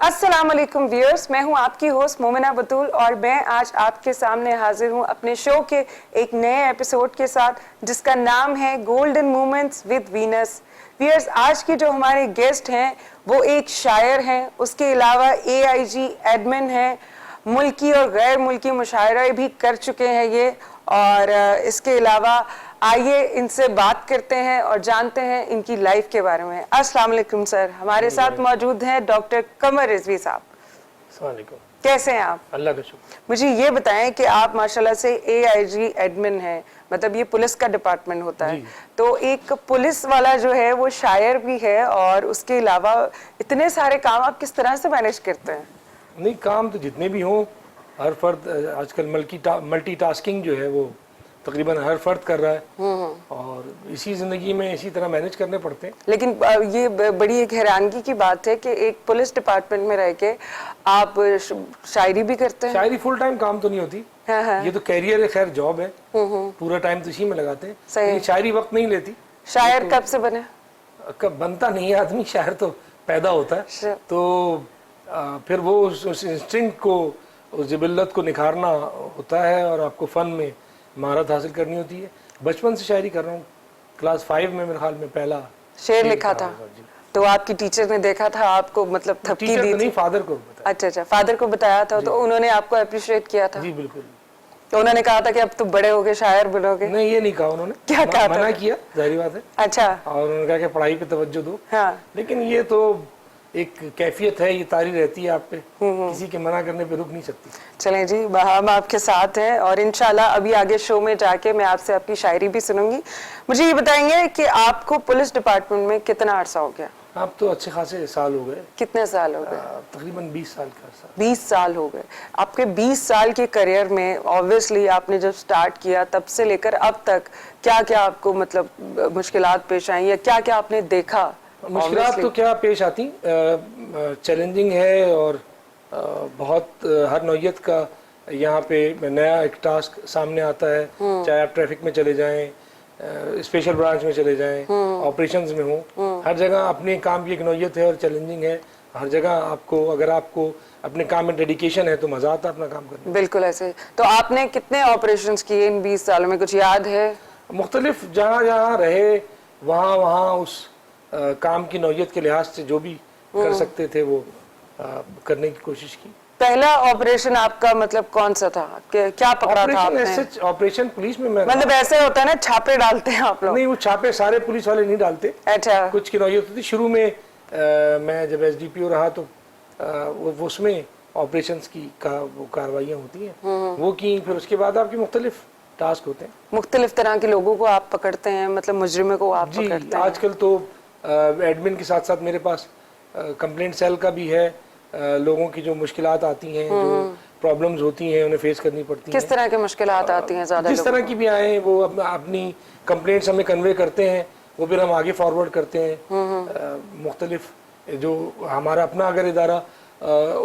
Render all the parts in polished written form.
अस्सलाम वालेकुम व्यूअर्स, मैं हूं आपकी होस्ट मोमिना बतूल और मैं आज आपके सामने हाजिर हूं अपने शो के एक नए एपिसोड के साथ जिसका नाम है golden moments with Venus. Viewers, आज के जो हमारे गेस्ट हैं वो एक शायर हैं, उसके अलावा AIG एडमिन हैं, मुल्की और गैर मुल्की मुशायरे भी कर चुके हैं ये। और इसके अलावा आइए इनसे बात करते हैं और जानते हैं इनकी लाइफ के बारे में। अस्सलाम वालेकुम सर, हमारे साथ मौजूद हैं डॉक्टर कमर रिजवी साहब। अस्सलाम वालेकुम। कैसे हैं आप? अल्लाह का शुक्र। मुझे ये बताएं कि आप माशाल्लाह से AIG एडमिन हैं, मतलब ये पुलिस का डिपार्टमेंट होता है, तो एक पुलिस वाला जो है वो शायर भी है और उसके अलावा इतने सारे काम आप किस तरह से मैनेज करते हैं? नहीं, काम तो जितने भी हों, हर फर्द आजकल मल्टीटास्किंग जो है वो तकरीबन हर फर्द कर रहा है और इसी ज़िंदगी में इसी तरह मैनेज करने पड़ते हैं। लेकिन ये बड़ी एक हैरानगी की बात है कि एक पुलिस डिपार्टमेंट में रह के आप शायरी भी करते हैं। शायरी फुल टाइम काम तो नहीं होती। हाँ। ये तो कैरियर है, खैर जॉब है, पूरा टाइम तो इसी में लगाते हैं। सही। शायरी वक्त नहीं लेती। शायर कब से बने? कब बनता नहीं है आदमी, शायर तो पैदा होता है। तो फिर वो उस इंस्टिंक्ट को, उस जिबिल्लत को निखारना होता है और आपको फ़न में महारत हासिल करनी होती है। बचपन से शायरी कर रहा हूँ, क्लास 5 में मेरे ख्याल में पहला शेर लिखा था। तो आपकी टीचर ने देखा था आपको, मतलब थपकी दी? नहीं, फादर को बताया। अच्छा, फादर को बताया था, तो उन्होंने आपको अप्रिशिएट किया था? जी बिल्कुल। तो उन्होंने कहा था कि अब तुम बड़े हो गए शायर बनोगे? नहीं, ये नहीं कहा उन्होंने। क्या कहा था? मना किया, जाहिर बात है। अच्छा। और उन्होंने कहा कि पढ़ाई पे तवज्जो दो। हाँ। लेकिन ये तो एक कैफियत है, ये तारी रहती है आप पे, किसी के मना करने पे रुक नहीं सकती। चलें जी, हम आपके साथ हैं और इंशाल्लाह अभी आगे शो में जाके मैं आपसे आपकी शायरी भी सुनूंगी। मुझे ये बताएंगे कि आपको पुलिस डिपार्टमेंट में कितना अरसा हो गया? आप तो अच्छे खासे साल हो गए। कितने साल हो गए? तकरीबन 20 साल का अरसा। 20 साल हो गए। आपके 20 साल के करियर में ऑब्वियसली आपने जब स्टार्ट किया तब से लेकर अब तक क्या क्या आपको मतलब मुश्किलात पेश आई या क्या क्या आपने देखा? मुश्किलात तो क्या पेश आती, चैलेंजिंग है और बहुत हर नौयत का यहाँ पे नया एक टास्क सामने आता है। चाहे आप ट्रैफिक में चले जाएं, स्पेशल ब्रांच में चले जाएं, ऑपरेशंस में हो, हर जगह अपने काम की एक नौयत है और चैलेंजिंग है। हर जगह आपको, अगर आपको अपने काम में डेडिकेशन है तो मजा आता है अपना काम करने में। बिल्कुल ऐसे। तो आपने कितने ऑपरेशंस किए इन 20 सालों में, कुछ याद है? मुख्तलिफ जहाँ जहाँ रहे वहाँ वहाँ उस काम की नौयत के लिहाज से जो भी कर सकते थे वो करने की कोशिश की। पहला ऑपरेशन आपका मतलब कौन सा था? क्या पकड़ा था आपने? ऑपरेशन पुलिस में मतलब ऐसे होता है ना, छापे डालते हैं आप लोग? नहीं, वो छापे सारे पुलिस वाले नहीं डालते। अच्छा। कुछ की नौयत होती। शुरू में मैं जब SDPO रहा तो वो उसमें ऑपरेशंस की वो कार्रवाइयाँ होती हैं, वो की। फिर उसके बाद आपके मुख्तलिफ टास्क होते हैं, मुख्तलिफ तरह के लोगों को आप पकड़ते हैं, मतलब मुजरिमों को आप पकड़ते हैं। आजकल तो एडमिन के साथ साथ मेरे पास कंप्लेंट सेल का भी है। लोगों की जो मुश्किलात आती हैं, जो प्रॉब्लम्स होती हैं, उन्हें फेस करनी पड़ती हैं। किस तरह की मुश्किलात आती हैं? ज़्यादा जिस तरह की भी आए वो अपनी कंप्लेंट्स हमें कन्वे करते हैं, वो फिर हम आगे फॉरवर्ड करते हैं। मुख्तलिफ जो हमारा अपना अगर इदारा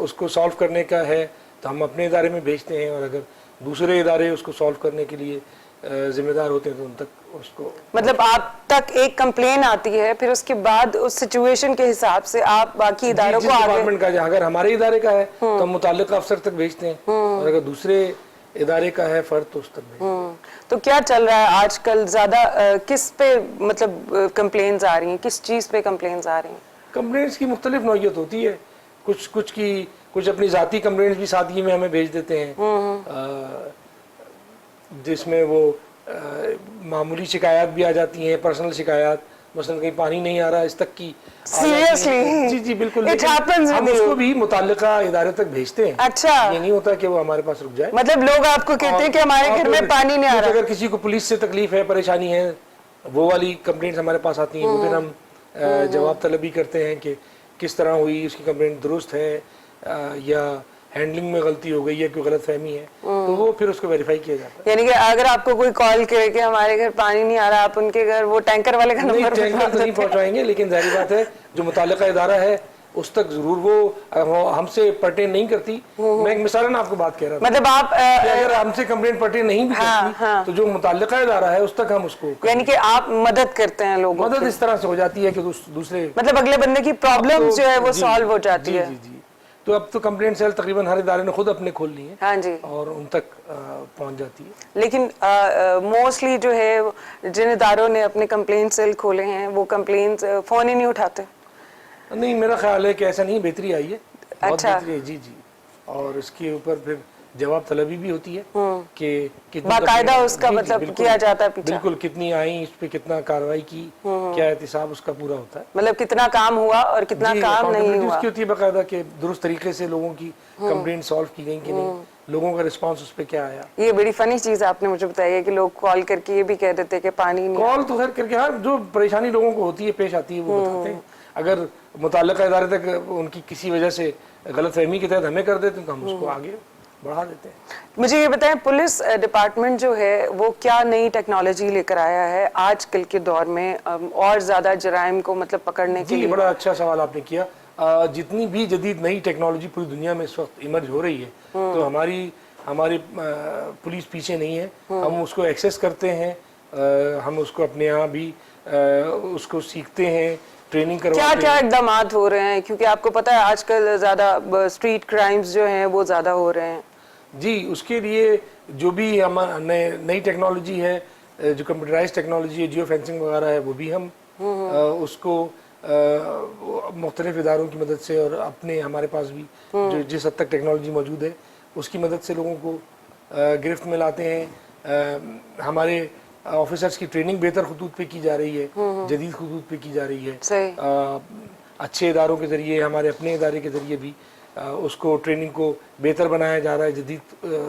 उसको सॉल्व करने का है तो हम अपने इदारे में भेजते हैं, और अगर दूसरे इदारे उसको सॉल्व करने के लिए जिम्मेदार होते हैं तो उन तक उसको, मतलब आप तक एक कंप्लेन आती है, फिर उसके बाद उस सिचुएशन के हिसाब से आप बाकी इदारों को डिपार्टमेंट का, अगर हमारे इदारे का है तो हम मुताल्लिका अफसर तक भेजते हैं, और अगर दूसरे इदारे का है फर्द तो उस तक भेजते हैं। तो क्या चल रहा है आजकल? ज्यादा किस पे मतलब कंप्लेन्स आ रही हैं? किस चीज पे कंप्लेन्स आ रही हैं? कंप्लेंट्स की मुख्तलिफ नौयत होती है। कुछ अपनी ज़ाती कंप्लेंट्स भी सादगी में हमें भेज देते हैं, जिसमें वो मामूली शिकायत भी आ जाती हैं, पर्सनल शिकायत, मसलन कहीं पानी नहीं आ रहा इस तक की। सीरियसली? जी जी बिल्कुल। हम उसको भी मुताल्लिका इदारे तक भेजते हैं। अच्छा। ये नहीं होता कि वो हमारे पास रुक जाए। मतलब लोग आपको कहते हैं कि हमारे घर में पानी नहीं आ रहा। अगर किसी को पुलिस से तकलीफ है, परेशानी है, वो वाली कंप्लेंट्स हमारे पास आती हैं, फिर हम जवाब तलबी करते हैं कि किस तरह हुई, उसकी कंप्लेंट दुरुस्त है या हैंडलिंग में गलती हो गई है, कोई गलत फहमी है, तो वो फिर उसको वेरीफाई किया जाता है। यानी कि अगर आपको कोई कॉल करे कि हमारे घर पानी नहीं आ रहा, आप उनके घर वो टैंकर वाले का नंबर टैंकर तो नहीं पहुंचाएंगे, लेकिन जाहिर बात है जो मुताल्लिका इदारा है उस तक जरूर वो हमसे पर्टेन नहीं करती। मैं एक मिसालन आपको बात कह रहा था, मतलब आप अगर हमसे कंप्लेंट पर्टेन नहीं भी करती तो जो मुताल्लिका इदारा है उस तक हम उसको, यानी कि आप मदद करते हैं लोगों मदद इस तरह से हो जाती है कि दूसरे, मतलब अगले बंदे की प्रॉब्लम जो है वो सॉल्व हो जाती है। जी। तो अब तो कंप्लेंट सेल तकरीबन हर इदारे ने खुद अपने खोल ली है हाँ जी। और उन तक पहुंच जाती है। लेकिन मोस्टली जो है जिन इदारों ने अपने कंप्लेंट सेल खोले हैं वो कंप्लेंट्स फ़ोन ही नहीं उठाते। नहीं, मेरा ख्याल है कि ऐसा नहीं, बेहतरी आई है, बहुत अच्छा। बेहतरी है। जी जी। और इसके ऊपर फिर जवाब तलबी भी होती है कि कितनी बाकायदा कंप्लेंट- उसका जी, जी, मतलब बिल्कुल, किया जाता है पीछा। बिल्कुल, कितनी आई, इस पे कितना कार्रवाई की, क्या एहतिसाब उसका पूरा होता है। मतलब कितना काम हुआ और कितना जी, काम नहीं accountability हुआ। उसकी होती है बाकायदा कि दुरुस्त तरीके से लोगों की कंप्लेंट सॉल्व की गई कि नहीं, लोगों का रिस्पांस उस पर क्या आया। ये बड़ी फनी चीज आपने मुझे बताई है कि लोग कॉल करके ये भी कह देते हैं कि पानी नहीं। कॉल तो खैर करके, हाँ, जो परेशानी लोगों को होती है, पेश आती है, वो बताते हैं। अगर मुतल्लिका इदारे तक उनकी किसी वजह से गलतफहमी के तहत हमें कर देते हैं तो हम उसको आगे बढ़ा देते हैं। मुझे ये बताएं, पुलिस डिपार्टमेंट जो है वो क्या नई टेक्नोलॉजी लेकर आया है आजकल के दौर में और ज्यादा जराइम को मतलब पकड़ने के जी, लिए? बड़ा अच्छा सवाल आपने किया। जितनी भी जदीद नई टेक्नोलॉजी पूरी दुनिया में इस वक्त इमर्ज हो रही है, तो हमारी हमारी पुलिस पीछे नहीं है। हम उसको एक्सेस करते हैं, हम उसको अपने यहाँ भी उसको सीखते हैं, ट्रेनिंग करवाते क्या हैं। क्या इकदाम हो रहे हैं, क्योंकि आपको पता है आजकल ज्यादा स्ट्रीट क्राइम्स जो हैं वो ज्यादा हो रहे हैं। जी, उसके लिए जो भी हम नई टेक्नोलॉजी है, जो कंप्यूटराइज टेक्नोलॉजी है, जियो फेंसिंग वगैरह है, वो भी हम उसको मुख्तलिफ इदारों की मदद से और अपने हमारे पास भी जो जिस हद तक टेक्नोलॉजी मौजूद है उसकी मदद से लोगों को गिरफ्त में लाते हैं। हमारे ऑफिसर्स की ट्रेनिंग बेहतर खतूत पे की जा रही है, जदीद खतूत पे की जा रही है। सही। अच्छे इदारों के ज़रिए, हमारे अपने इदारे के ज़रिए भी उसको ट्रेनिंग को बेहतर बनाया जा रहा है, जदीद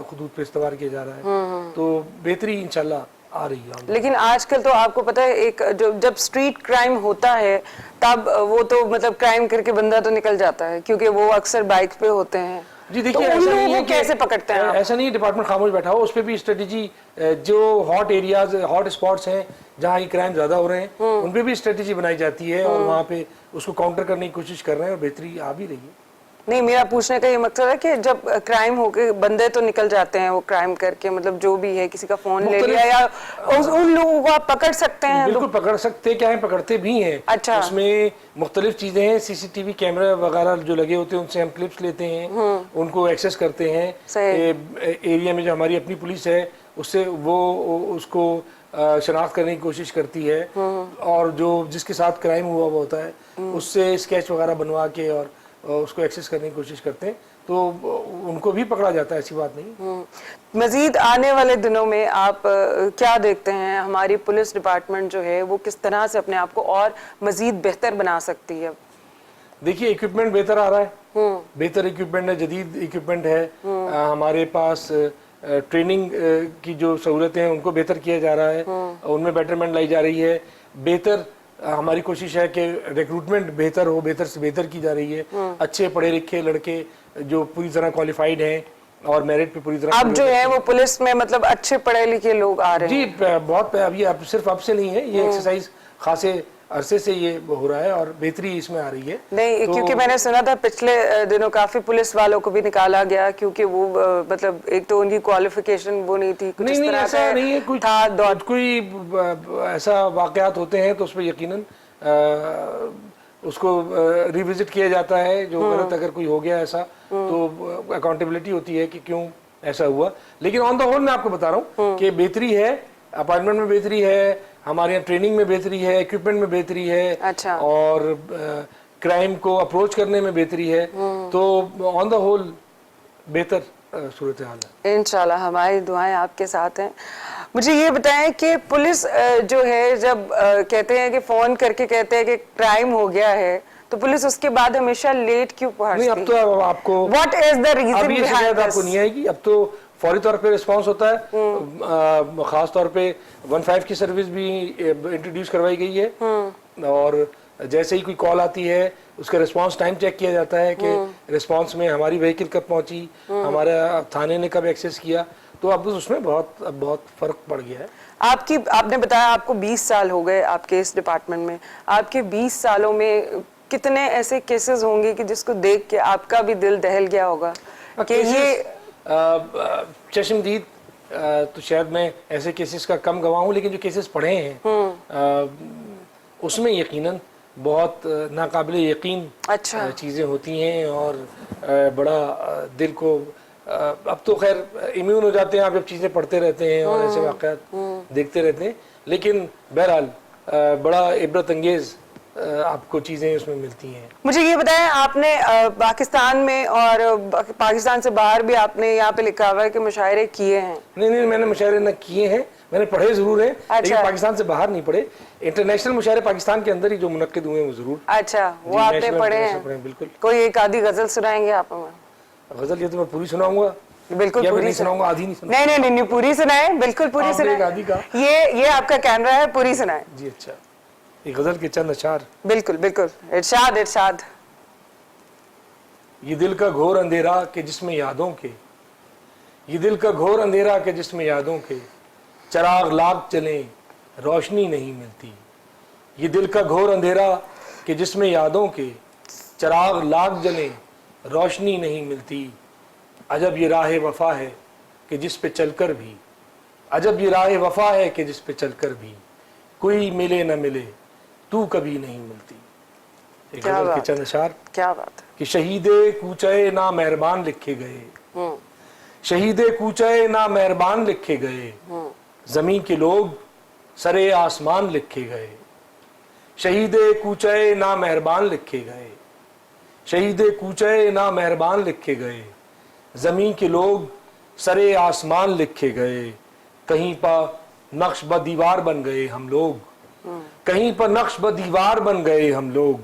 खतूत पे इस्तेमाल किया जा रहा है। तो बेहतरी इंशाल्लाह आ रही है। लेकिन आजकल तो आपको पता है एक जो जब स्ट्रीट क्राइम होता है तब वो तो मतलब क्राइम करके बंदा तो निकल जाता है, क्योंकि वो अक्सर बाइक पे होते हैं। जी, तो देखिए, उन ऐसा लोगों नहीं है को कि कैसे पकड़ते हैं आप? ऐसा नहीं है डिपार्टमेंट खामोश बैठा हो, उस पर भी स्ट्रेटेजी, जो हॉट एरियाज, हॉट स्पॉट्स हैं जहाँ ये क्राइम ज़्यादा हो रहे हैं, उन पे भी स्ट्रेटेजी बनाई जाती है और वहाँ पे उसको काउंटर करने की कोशिश कर रहे हैं और बेहतरी आ भी रही है। नहीं, मेरा पूछने का ये मकसद है कि जब क्राइम होके बंदे तो निकल जाते हैं वो क्राइम करके, मतलब जो भी है किसी का फोन ले लिया या उन लोगों को आप पकड़ सकते हैं? बिल्कुल पकड़ सकते, क्या है, पकड़ते भी हैं। अच्छा। उसमें मुख्तलिफ चीज़ें हैं, सीसीटीवी कैमरा वगैरह जो लगे होते हैं उनसे हम क्लिप्स लेते हैं, उनको एक्सेस करते हैं। एरिया में जो हमारी अपनी पुलिस है उससे वो उसको शनाख्त करने की कोशिश करती है और जो जिसके साथ क्राइम हुआ हुआ होता है उससे स्केच वगैरह बनवा के और उसको एक्सेस करने की कोशिश करते हैं, तो उनको भी पकड़ा जाता है, ऐसी बात नहीं। मजीद आने वाले दिनों में आप क्या देखते हैं हमारी पुलिस डिपार्टमेंट जो है वो किस तरह से अपने आप को और मजीद बेहतर बना सकती है? देखिए, इक्विपमेंट बेहतर आ रहा है, बेहतर इक्विपमेंट है, जदीद इक्विपमेंट है। हमारे पास ट्रेनिंग की जो सहूलतें हैं उनको बेहतर किया जा रहा है, उनमें बेटरमेंट लाई जा रही है। बेहतर हमारी कोशिश है कि रिक्रूटमेंट बेहतर हो, बेहतर से बेहतर की जा रही है। अच्छे पढ़े लिखे लड़के जो पूरी तरह क्वालिफाइड हैं और मेरिट पे पूरी तरह अब जो है वो पुलिस में मतलब अच्छे पढ़े लिखे लोग आ रहे हैं। जी, बहुत अभी अब सिर्फ अब से नहीं है, ये एक्सरसाइज खासे अरसे से ये हो रहा है और बेहतरी इसमें आ रही है। नहीं, क्योंकि मैंने सुना था पिछले दिनों काफी पुलिस वालों को भी निकाला गया क्योंकि वो मतलब एक तो उनकी क्वालिफिकेशन वो नहीं थी, कुछ इस तरह ऐसा नहीं है, कोई था कोई ऐसा वाकयात होते हैं तो उस पर यकीनन उसको रिविजिट किया जाता है। जो गलत अगर कोई हो गया ऐसा तो अकाउंटेबिलिटी होती है कि क्यों ऐसा हुआ। लेकिन ऑन द होल मैं आपको बता रहा हूँ कि बेहतरी है, अपॉइंटमेंट में बेहतरी है, हमारे यहाँ ट्रेनिंग में बेहतरी है, इक्विपमेंट में बेहतरी है। अच्छा। और क्राइम को अप्रोच करने में बेहतरी है। तो ऑन द होल बेहतर सूरत हाल है। इंशाल्लाह हमारी दुआएं आपके साथ हैं। मुझे ये बताएं कि पुलिस जो है जब कहते हैं कि फोन करके कहते हैं कि क्राइम हो गया है तो पुलिस उसके बाद हमेशा लेट क्यों पहुंचती है? नहीं, अब तो आपको व्हाट इज द रीजन अब ये शिकायत बिहाइंड आपको नहीं आएगी। अब तो फौरी तौर पे रिस्पांस होता है। खास तौर पे 15 की सर्विस भी इंट्रोड्यूस करवाई गई है और जैसे ही कोई कॉल आती है उसका रिस्पांस टाइम चेक किया जाता है कि रिस्पांस में हमारी व्हीकल कब पहुंची, हमारे थाने ने कब एक्सेस किया। तो अब उसमें बहुत फर्क पड़ गया है। आपने बताया आपको 20 साल हो गए आपके इस डिपार्टमेंट में। आपके 20 सालों में कितने ऐसे केसेस होंगे कि जिसको देख के आपका भी दिल दहल गया होगा कि ये चश्मदीद तो शायद मैं ऐसे केसेस का कम गवाह हूँ, लेकिन जो केसेस पढ़े हैं उसमें यकीनन बहुत नाकाबिले यकीन अच्छा। चीज़ें होती हैं और बड़ा दिल को अब तो खैर इम्यून हो जाते हैं आप जब चीज़ें पढ़ते रहते हैं और ऐसे वाक़यात देखते रहते हैं, लेकिन बहरहाल बड़ा इबरत अंगेज़ आपको चीज़ें उसमें मिलती हैं। मुझे ये बताएं, आपने पाकिस्तान में और पाकिस्तान से बाहर भी आपने यहाँ पे लिखा हुआ है कि मुशायरे किए हैं। नहीं, मैंने मुशायरे न किए हैं, मैंने पढ़े ज़रूर हैं, लेकिन अच्छा। पाकिस्तान से बाहर नहीं पढ़े। इंटरनेशनल मुशायरे पाकिस्तान के अंदर ही जो मुनक्किद हुए हैं वो ज़रूर। अच्छा, वो जी, आपने नेशनल पढ़े इंटरनेशनल पढ़े हैं। बिल्कुल। कोई एक आधी गजल सुनाएंगे आप हमें? गज़ल ये तो मैं पूरी सुनाऊंगा, बिल्कुल या मैं पूरी नहीं सुनाऊंगा, आधी नहीं सुनाऊंगा। नहीं, पूरी सुनाए, बिल्कुल पूरी आपने एक सुनाए। आधी कहा। ये आपका कैमरा है, पूरी सुनाए। जी अच्छा, ये गज़ल के चंद अशार। बिल्कुल बिल्कुल, इरशाद इरशाद। ये दिल का घोर अंधेरा के जिसमें यादों के, ये दिल का घोर अंधेरा के जिसमें यादों के चिराग लाख चलें रोशनी नहीं मिलती। ये दिल का घोर अंधेरा के जिसमें यादों के चिराग लाख जलें रोशनी नहीं मिलती। अजब ये राह वफा है कि जिस पे चलकर भी, अजब ये राह वफा है कि जिस पे चलकर भी कोई मिले न मिले तू कभी नहीं मिलती। एक क्या गज़ल के बात चंद अशार क्या बात है। कि शहीदे कूचे ना मेहरबान लिखे गए, शहीदे कूचे ना मेहरबान लिखे गए, जमीन के लोग सरे आसमान लिखे गए। शहीदे कूचे ना मेहरबान लिखे गए, शहीदे कूचे ना मेहरबान लिखे गए, जमीन के लोग सरे आसमान लिखे गए। कहीं पर नक्श ब दीवार बन गए हम लोग, कहीं पर नक्श ब दीवार बन गए हम लोग,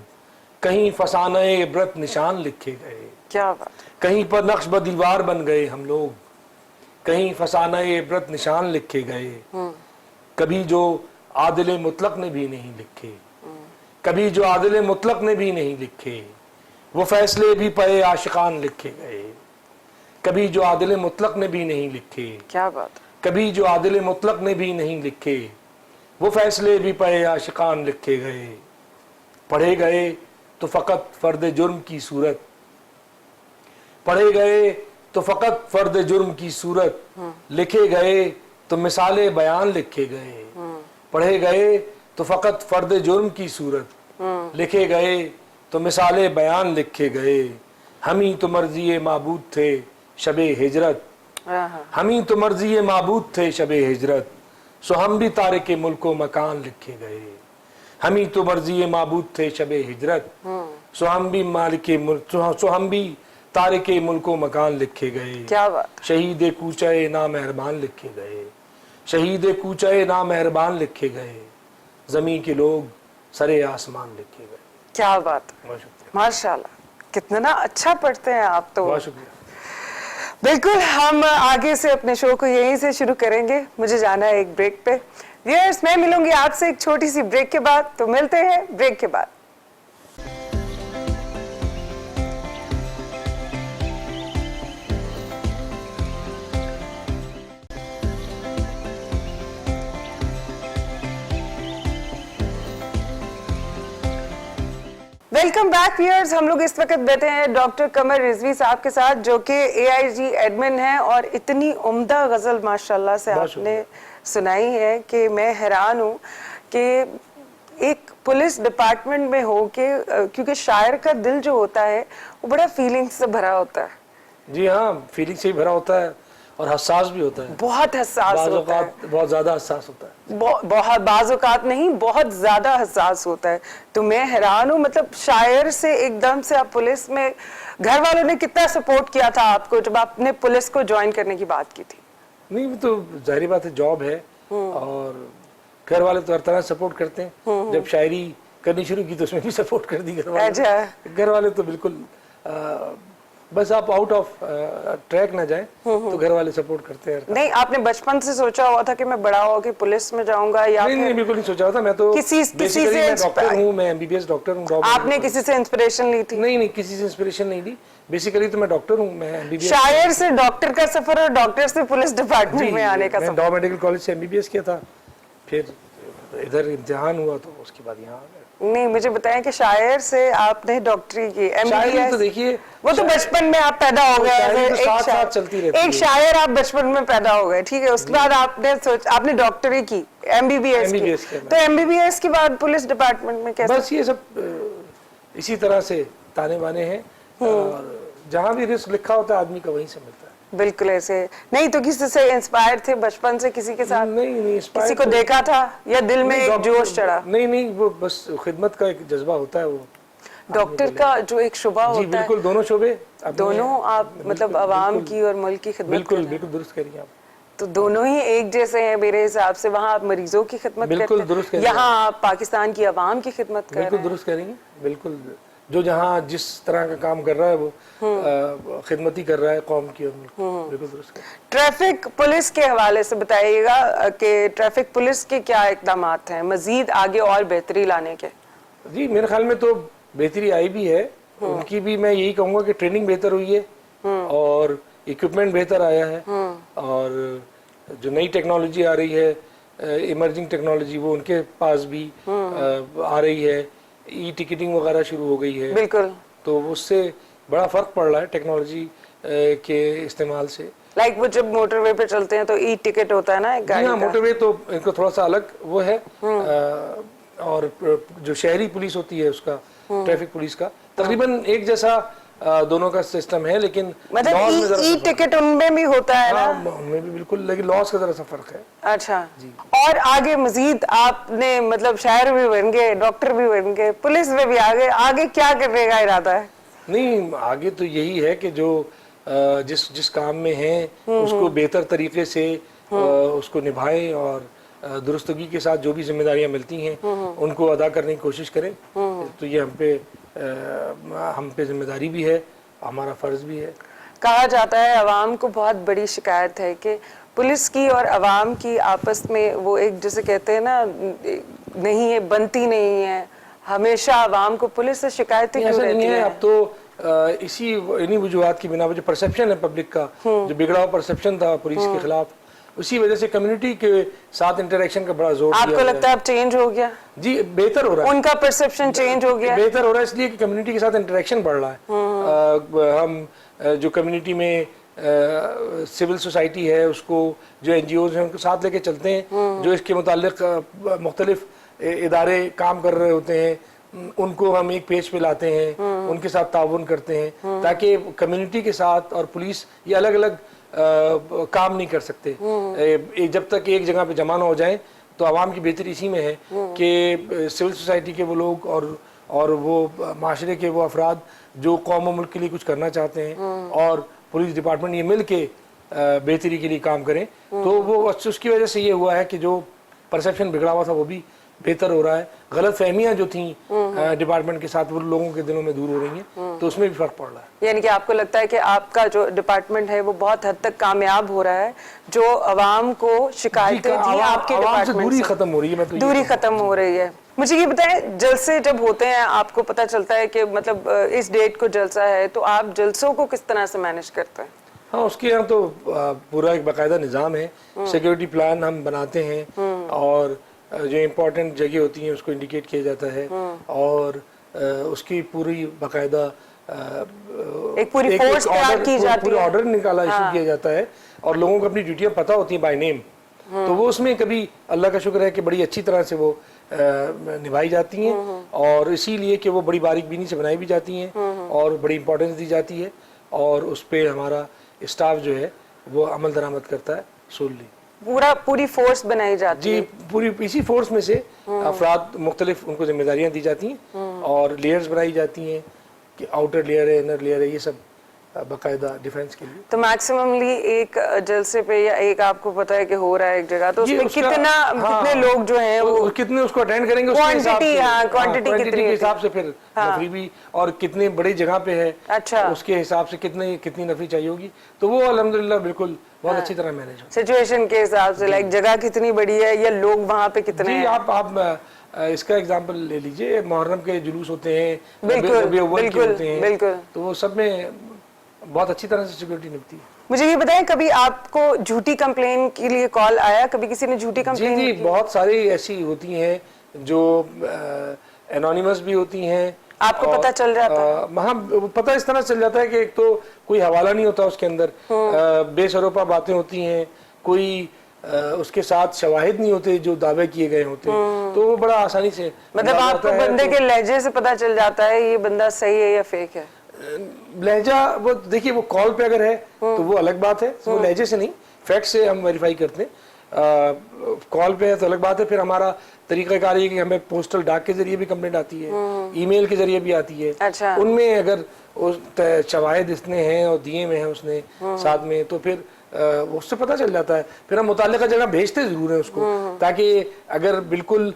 कहीं फसाने इबरत निशान लिखे गए। क्या बात है। कहीं पर नक्श ब दीवार बन गए हम लोग, कहीं फसाने इबरत निशान लिखे गए। कभी जो आदिल मुतलक ने भी नहीं लिखे, कभी जो आदिल मुतलक ने भी नहीं लिखे, वो फैसले भी पे आशिकान लिखे गए। कभी जो आदिल मुतलक ने भी नहीं लिखे, क्या बात है। कभी जो आदिल मुतलक ने भी नहीं लिखे, वो फैसले भी पे आशिकान लिखे गए। पढ़े गए तो फ़कत फ़र्द जुर्म की सूरत, पढ़े गए तो फ़कत फ़र्द जुर्म की सूरत, लिखे गए तो मिसाले बयान लिखे गए। पढ़े गए तो फ़कत फ़र्द जुर्म की सूरत, लिखे गए तो मिसाले बयान लिखे गए। हम ही तो मर्ज़ी माबूद थे शबे हिजरत, हम ही तो मर्ज़ी माबूद थे शबे हिजरत, सो हम भी तारिके मुल्को मकान लिखे गए। हम ही तो मर्ज़ी माबूद थे शबे हिजरत, सो हम भी मालिके मुल्क, सो हम भी तारिके मुल्को मकान लिखे गए। क्या बात। शहीद कूचे ना मेहरबान लिखे गए, शहीद कूचे ना मेहरबान लिखे गए, ज़मीन के लोग सरे आसमान लिखे गए। क्या बात। बहुत शुक्रिया, माशाल्लाह, कितना ना अच्छा पढ़ते हैं आप तो। बहुत शुक्रिया। बिल्कुल, हम आगे से अपने शो को यहीं से शुरू करेंगे। मुझे जाना है एक ब्रेक पे। व्यूअर्स, मैं मिलूंगी आपसे एक छोटी सी ब्रेक के बाद, तो मिलते हैं ब्रेक के बाद। Welcome back viewers. हम लोग इस वक्त बैठे हैं डॉक्टर कमर रिजवी साहब के साथ, जो कि AIG एडमिन हैं, और इतनी उम्दा गज़ल माशाल्लाह से आपने सुनाई है कि मैं हैरान हूँ कि एक पुलिस डिपार्टमेंट में हो के, क्योंकि शायर का दिल जो होता है वो बड़ा फीलिंग्स से भरा होता है। जी हाँ, फीलिंग से ही भरा होता है और हसास भी होता है, बहुत हसास होता है, बहुत ज़्यादा हसास होता है। बहुत बाज़ औक़ात नहीं, बहुत ज़्यादा हसास होता है। तो मैं हैरान हूँ, मतलब शायर से एकदम से आप पुलिस में, घर वालों ने कितना सपोर्ट किया था आपको जब आपने पुलिस को ज्वाइन करने की बात की थी? नहीं, वो तो जाहिर बात है, जॉब है और घर वाले तो हर तरह सपोर्ट करते हैं। जब शायरी करनी शुरू की तो उसमें भी सपोर्ट कर दी घर वाले। अच्छा। घर वाले तो बिल्कुल बस आप आउट ऑफ ट्रैक ना जाए तो घर वाले सपोर्ट करते हैं। नहीं, आपने बचपन से सोचा हुआ था कि मैं बड़ा होकर पुलिस में जाऊंगा, या नहीं, बिल्कुल नहीं सोचा था। मैं तो किसी से मैं डॉक्टर हूँ, मैं MBBS डॉक्टर हूँ। आपने किसी से इंस्पिरेशन ली थी? नहीं, किसी से इंस्पिरेशन नहीं ली। बेसिकली तो मैं डॉक्टर हूँ, मैं MBBS। शायर से डॉक्टर का सफर और डॉक्टर से पुलिस डिपार्टमेंट में आने का सफर। मैं डॉ मेडिकल कॉलेज से MBBS किया था, फिर इधर इम्तिहान हुआ तो उसके बाद यहाँ आ गए। नहीं, मुझे बताएं कि शायर से आपने डॉक्टरी की, शायरी MBBS। तो देखिए, वो तो बचपन में आप पैदा हो गए, शायरी तो फिर साथ साथ चलती रहती एक है। शायर आप बचपन में पैदा हो गए, ठीक है, उसके बाद आपने डॉक्टरी की, MBBS की, MBBS की। तो MBBS के बाद पुलिस डिपार्टमेंट में कैसे? बस ये सब इसी तरह से ताने बाने हैं, और जहाँ भी रिस्क लिखा होता है आदमी का वहीं से मिलता है। बिल्कुल ऐसे नहीं तो किसी से इंस्पायर थे बचपन से, किसी के साथ नहीं inspired किसी को तो- देखा था, या दिल में एक जोश चढ़ा? नहीं, वो बस खिदमत का एक जज्बा होता है, वो डॉक्टर का जो एक शुबा जी होता है, बिल्कुल, दोनों शोबे दोनों आप मतलब आवाम की और मुल्क की खिदमत बिल्कुल कर रहे हैं। बिल्कुल दुरुस्त करिए आप। तो दोनों ही एक जैसे हैं मेरे हिसाब से। वहाँ आप मरीजों की खिदमत बिल्कुल करते दुरुस्त हैं, कह रहे हैं। यहाँ आप पाकिस्तान की आवाम की खिदमत कर बिल्कुल रहे हैं। दुरुस्त करेंगे, बिल्कुल। जो जहाँ जिस तरह का काम कर रहा है वो खिदमती कर रहा है कौम की और मुल्क की। बिल्कुल दुरुस्त करेंगे। ट्रैफिक पुलिस के हवाले से बताइएगा कि ट्रैफिक पुलिस के क्या इकदाम हैं मजीद आगे और बेहतरी लाने के? जी मेरे ख्याल में तो बेहतरी आई भी है, उनकी भी मैं यही कहूँगा कि ट्रेनिंग बेहतर हुई है और इक्विपमेंट बेहतर आया है, और जो नई टेक्नोलॉजी आ रही है, इमर्जिंग टेक्नोलॉजी, वो उनके पास भी आ रही है। ई टिकटिंग वगैरह शुरू हो गई है, बिल्कुल। तो उससे बड़ा फर्क पड़ रहा है टेक्नोलॉजी के इस्तेमाल से। लाइक वो जब मोटरवे पे चलते हैं तो ई टिकट होता है ना एक गाड़ी हाँ, का। मोटरवे तो इनको थोड़ा सा अलग वो है, और जो शहरी पुलिस होती है उसका, ट्रैफिक पुलिस का तकरीबन एक जैसा दोनों का सिस्टम है, लेकिन laws में मतलब जरा ई सा टिकट उनमें भी होता है ना? हाँ, उनमें भी बिल्कुल, लेकिन लॉस का जरा सा फर्क है। अच्छा। और आगे मजीद आपने मतलब शायर भी बन गए, डॉक्टर भी बन गए, पुलिस में भी आगे क्या करने का इरादा है? नहीं, आगे तो यही है कि जो जिस जिस काम में हैं उसको बेहतर तरीके से उसको निभाएं, और दुरुस्तगी के साथ जो भी जिम्मेदारियां मिलती हैं उनको अदा करने की कोशिश करें। तो ये हम पे जिम्मेदारी भी है, हमारा फर्ज भी है। कहा जाता है अवाम को बहुत बड़ी शिकायत है कि पुलिस की और अवाम की आपस में वो एक जैसे कहते हैं ना, नहीं है, बनती नहीं है। हमेशा अवाम को पुलिस से शिकायतें क्यों ऐसा नहीं रहती है, हैं? अब तो इन्हीं वजूहत की बिना पर जो परसेप्शन है पब्लिक का, जो बिगड़ा हुआ परसेप्शन था पुलिस के खिलाफ, उसी वजह से कम्युनिटी के साथ इंटरेक्शन का बड़ा जोर आपको लगता है अब चेंज हो गया? जी बेहतर हो रहा है, उनका परसेप्शन चेंज हो गया? बेहतर हो रहा है इसलिए कि कम्युनिटी के साथ इंटरेक्शन बढ़ रहा है। हम जो कम्युनिटी में सिविल सोसाइटी है उसको, जो NGOs हैं उनको साथ लेके चलते हैं, जो इसके मुताल्लिक मुख्तलिफ इदारे काम कर रहे होते हैं उनको हम एक पेज पे लाते हैं, उनके साथ ताउन करते हैं, ताकि कम्युनिटी के साथ और पुलिस ये अलग अलग काम नहीं कर सकते। जब तक एक जगह पे जमा ना हो जाए, तो आवाम की बेहतरी इसी में है कि सिविल सोसाइटी के वो लोग और वो माशरे के वो अफराद जो कौम और मुल्क के लिए कुछ करना चाहते हैं और पुलिस डिपार्टमेंट ये मिल के बेहतरी के लिए काम करें। तो वो उसकी वजह से ये हुआ है कि जो परसेप्शन बिगड़ा हुआ था वो भी बेहतर हो रहा है। गलत फहमियाँ जो थी डिपार्टमेंट के साथ, वो लोगों के दिलों में दूर हो रही हैं, तो उसमें भी फर्क पड़ रहा है। यानी कि आपको लगता है कि आपका जो डिपार्टमेंट है वो बहुत हद तक कामयाब हो रहा है? जो अवाम को शिकायतें थी आपके डिपार्टमेंट दूरी से, खत्म हो रही है। मैं तो दूरी खत्म हो रही है। मुझे ये बताएं, जलसे जब होते हैं आपको पता चलता है कि मतलब इस डेट को जलसा है, तो आप जलसों को किस तरह से मैनेज करते हैं? हाँ, उसके यहाँ तो पूरा एक बाकायदा निज़ाम है, सिक्योरिटी प्लान हम बनाते हैं, और जो इम्पोर्टेंट जगह होती हैं उसको इंडिकेट किया जाता है, और उसकी पूरी बाकायदा एक पूरी फोर्स तैयार की जाती है, पूरा ऑर्डर निकाला इशू किया जाता है, और लोगों को अपनी ड्यूटियाँ पता होती हैं बाय नेम। तो वो उसमें कभी अल्लाह का शुक्र है कि बड़ी अच्छी तरह से वो निभाई जाती हैं, और इसीलिए कि वो बड़ी बारीकबीनी से बनाई भी जाती हैं और बड़ी इंपॉर्टेंस दी जाती है, और उस पर हमारा स्टाफ जो है वो अमल दरामद करता है सोलली। पूरी फोर्स बनाई जाती जी, है? पूरी इसी फोर्स में से अफराद मुख्तलिफ उनको जिम्मेदारियां दी जाती हैं, और लेयर्स बनाई जाती हैं कि आउटर लेयर है, इनर लेयर है, ये सब बाकायदा डिफेंस के लिए। तो मैक्सिममली एक जलसे पे या एक आपको पता है कि हो रहा है एक जगह, तो उसमें कितने लोग जो हैं वो कितने उसको अटेंड करेंगे, क्वांटिटी के हिसाब से फिर नफरी भी, और कितने बड़ी जगह पे है, अच्छा, उसके हिसाब से कितनी नफरी चाहिए होगी। तो वो अल्हम्दुलिल्लाह बिल्कुल बहुत अच्छी तरह मैनेज हो, सिचुएशन के हिसाब से, लाइक जगह कितनी बड़ी है या लोग वहाँ पे कितने हैं। आप इसका एग्जांपल ले लीजिए, मुहर्रम के जुलूस होते हैं, बिल्कुल, तो वो सब में बहुत अच्छी तरह से सिक्योरिटी निभती है। मुझे ये बताएं, कभी आपको झूठी कंप्लेन के लिए कॉल आया? कभी किसी ने झूठी कंप्लेन? जी, बहुत सारी ऐसी होती हैं जो एनोनिमस भी होती हैं। आपको पता चल जाता है? हाँ, पता इस तरह चल जाता है कि एक तो कोई हवाला नहीं होता उसके अंदर, बेसरोपा बातें होती हैं, कोई उसके साथ शवाहिद नहीं होते जो दावे किए गए होते, तो वो बड़ा आसानी से मतलब आपको बंदे के लहजे से पता चल जाता है ये बंदा सही है या फेक है? लहजा वो देखिए, वो कॉल पे अगर है तो वो अलग बात है, वो लहजे से नहीं, फैक्ट से हम वेरीफाई करते हैं। कॉल पे है तो अलग बात है। फिर हमारा तरीकाकार ये कि हमें पोस्टल डाक के जरिए भी कंप्लेंट आती है, ईमेल के जरिए भी आती है। अच्छा। उनमें अगर शवाहिद इतने हैं और दिए हुए हैं उसने साथ में, तो फिर उससे पता चल जाता है। फिर हम मुताल्लिका जगह भेजते जरूर है उसको, ताकि अगर बिल्कुल